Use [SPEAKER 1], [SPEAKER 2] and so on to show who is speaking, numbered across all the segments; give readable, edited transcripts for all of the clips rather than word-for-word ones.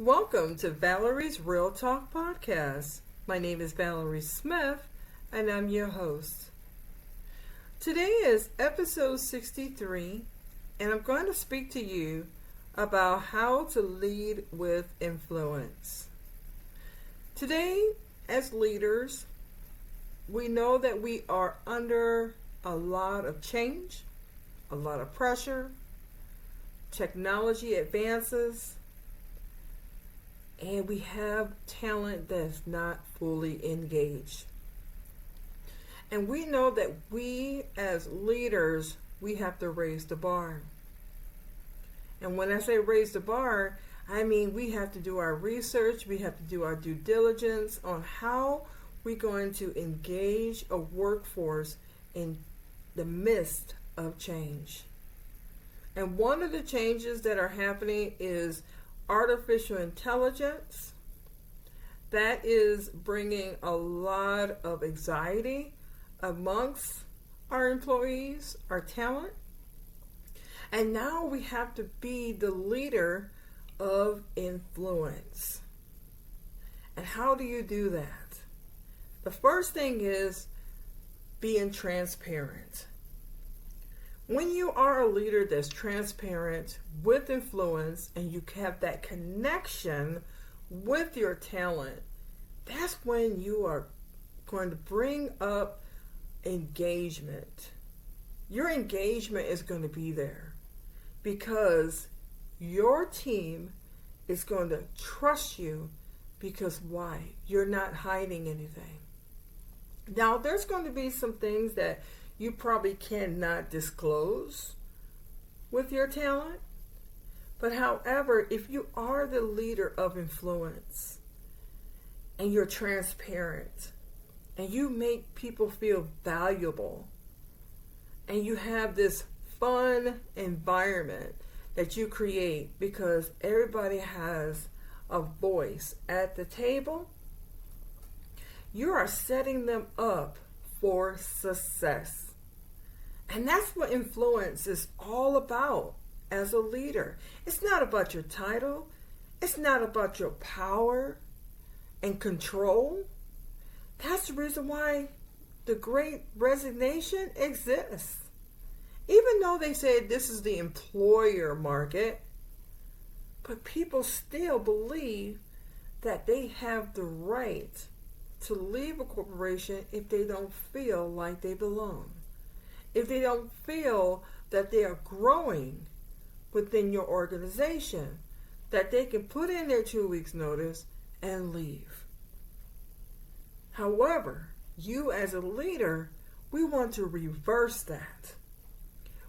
[SPEAKER 1] Welcome to Valerie's Real Talk Podcast. My name is Valerie Smith, and I'm your host. Today is episode 63, and I'm going to speak to you about how to lead with influence. Today, as leaders, we know that we are under a lot of change, a lot of pressure, technology advances, and we have talent that's not fully engaged. And we know that we as leaders, we have to raise the bar. And when I say raise the bar, I mean we have to do our research, we have to do our due diligence on how we're going to engage a workforce in the midst of change. And one of the changes that are happening is artificial intelligence. That is bringing a lot of anxiety amongst our employees, our talent. And now we have to be the leader of influence. And how do you do that? The first thing is being transparent. When you are a leader that's transparent with influence and you have that connection with your talent, that's when you are going to bring up engagement. Your engagement is going to be there because your team is going to trust you because why? You're not hiding anything. Now, there's going to be some things that you probably cannot disclose with your talent. But however, if you are the leader of influence and you're transparent and you make people feel valuable and you have this fun environment that you create because everybody has a voice at the table, you are setting them up for success. And that's what influence is all about as a leader. It's not about your title. It's not about your power and control. That's the reason why the Great Resignation exists. Even though they say this is the employer market, but people still believe that they have the right to leave a corporation if they don't feel like they belong. If they don't feel that they are growing within your organization, that they can put in their 2 weeks notice and leave. However, you as a leader, we want to reverse that.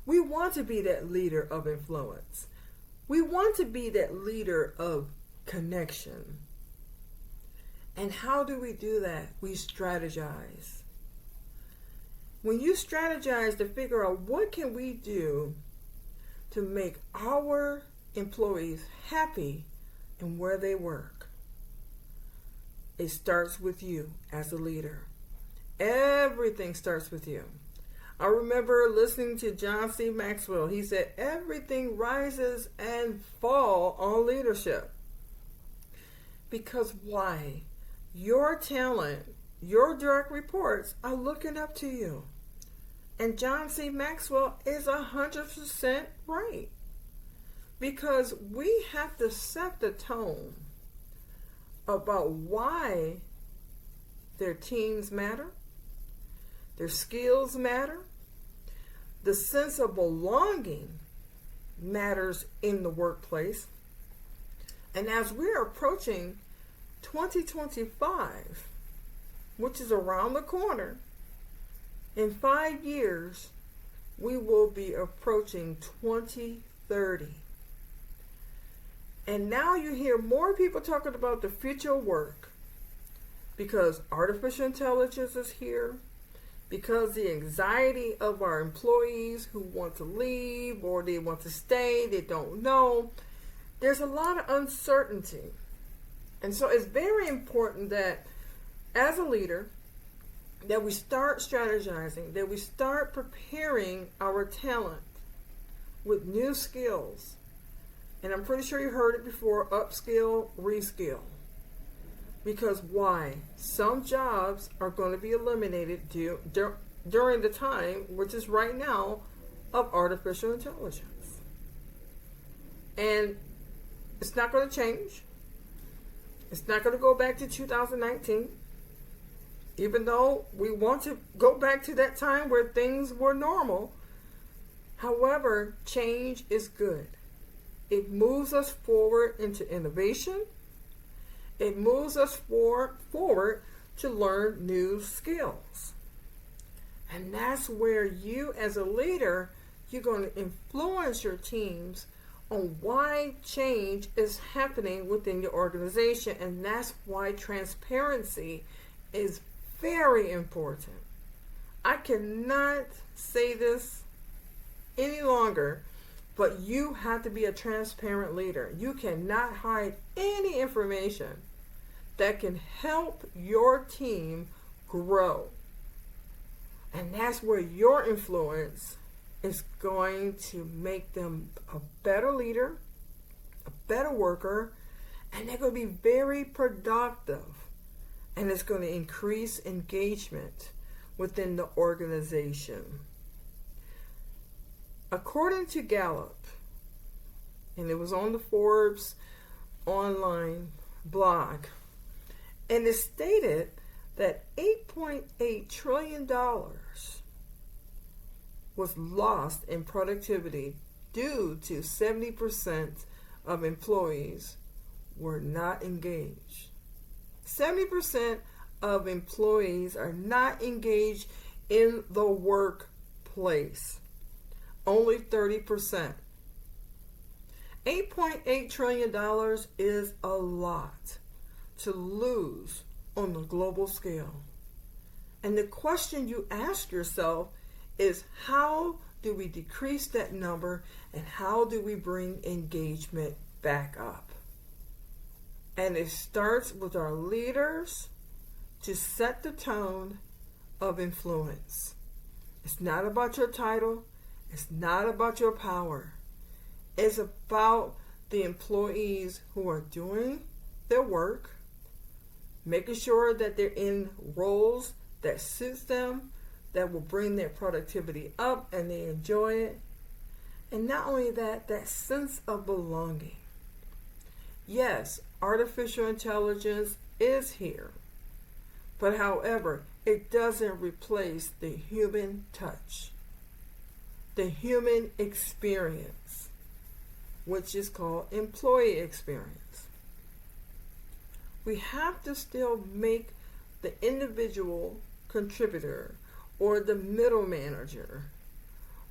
[SPEAKER 1] We want to be that leader of influence. We want to be that leader of connection. And how do we do that? We strategize. When you strategize to figure out what can we do to make our employees happy in where they work, it starts with you as a leader. Everything starts with you. I remember listening to John C. Maxwell. He said, everything rises and falls on leadership. Because why? Your talent, your direct reports are looking up to you. And John C. Maxwell is 100% right. Because we have to set the tone about why their teams matter, their skills matter, the sense of belonging matters in the workplace. And as we're approaching 2025, which is around the corner, in 5 years, we will be approaching 2030. And now you hear more people talking about the future of work because artificial intelligence is here, because the anxiety of our employees who want to leave or they want to stay, they don't know. There's a lot of uncertainty. And so it's very important that as a leader, that we start strategizing, that we start preparing our talent with new skills And I'm pretty sure you heard it before, upskill, reskill. Because why? Some jobs are going to be eliminated during the time, which is right now, of artificial intelligence. And it's not going to change. It's not going to go back to 2019. Even though we want to go back to that time where things were normal. However, change is good. It moves us forward into innovation. It moves us forward to learn new skills. And that's where you as a leader, you're going to influence your teams on why change is happening within your organization. And that's why transparency is very important. I cannot say this any longer, but you have to be a transparent leader. You cannot hide any information that can help your team grow. And that's where your influence is going to make them a better leader, a better worker, and they're going to be very productive. And it's going to increase engagement within the organization. According to Gallup, and it was on the Forbes online blog, and it stated that $8.8 trillion was lost in productivity due to 70% of employees were not engaged. 70% of employees are not engaged in the workplace. Only 30%. $8.8 trillion is a lot to lose on the global scale. And the question you ask yourself is, how do we decrease that number and how do we bring engagement back up? And it starts with our leaders to set the tone of influence. It's not about your title. It's not about your power. It's about the employees who are doing their work, making sure that they're in roles that suits them, that will bring their productivity up and they enjoy it. And not only that, that sense of belonging. Yes, artificial intelligence is here. But however, it doesn't replace the human touch, the human experience, which is called employee experience. We have to still make the individual contributor or the middle manager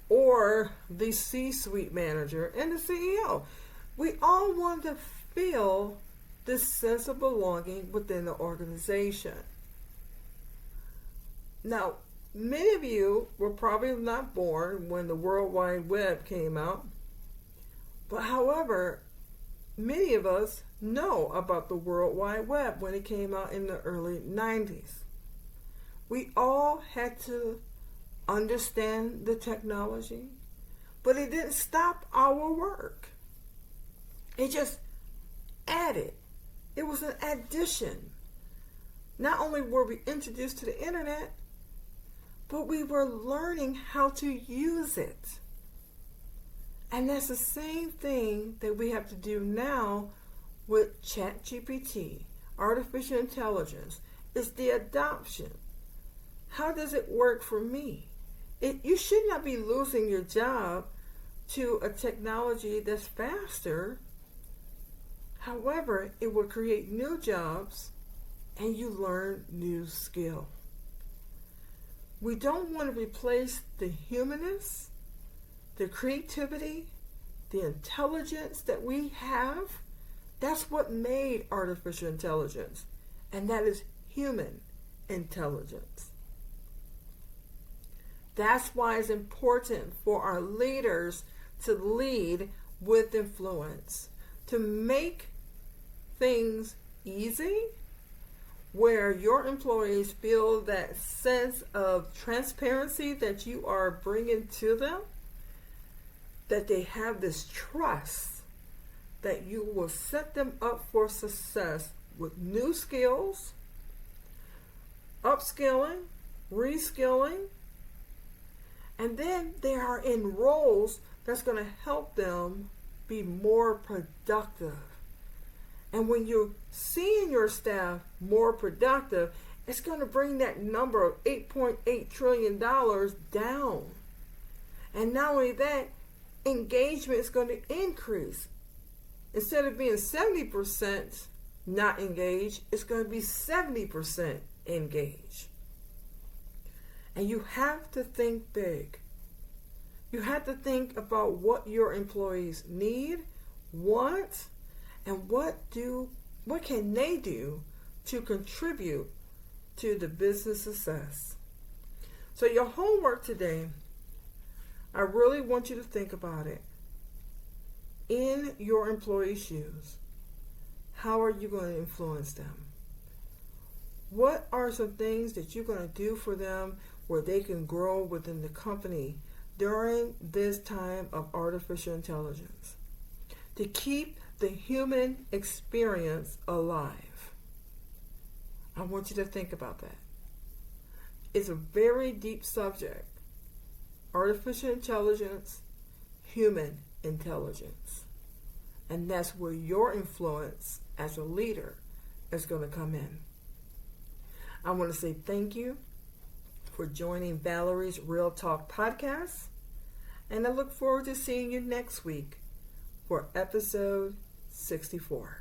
[SPEAKER 1] or the C-suite manager and the CEO. We all want to feel this sense of belonging within the organization. Now, many of you were probably not born when the World Wide Web came out. But however, many of us know about the World Wide Web when it came out in the early 90s. We all had to understand the technology, but it didn't stop our work. It just added. It was an addition. Not only were we introduced to the internet, but we were learning how to use it. And that's the same thing that we have to do now with ChatGPT, artificial intelligence. It's the adoption. How does it work for me? You should not be losing your job to a technology that's faster. However, it will create new jobs and you learn new skill. We don't want to replace the humanness, the creativity, the intelligence that we have. That's what made artificial intelligence, and that is human intelligence. That's why it's important for our leaders to lead with influence, to make things easy, where your employees feel that sense of transparency that you are bringing to them, that they have this trust that you will set them up for success with new skills, upskilling, reskilling, and then they are in roles that's going to help them be more productive. And when you're seeing your staff more productive, it's going to bring that number of $8.8 trillion down. And not only that, engagement is going to increase. Instead of being 70% not engaged, it's going to be 70% engaged. And you have to think big. You have to think about what your employees need, want, and what can they do to contribute to the business success. So your homework today, I really want you to think about it. In your employees' shoes, how are you going to influence them? What are some things that you're going to do for them where they can grow within the company during this time of artificial intelligence to keep the human experience alive? I want you to think about that. It's a very deep subject. Artificial intelligence, human intelligence. And that's where your influence as a leader is going to come in. I want to say thank you for joining Valerie's R.E.A.L Talk podcast. And I look forward to seeing you next week for episode 64.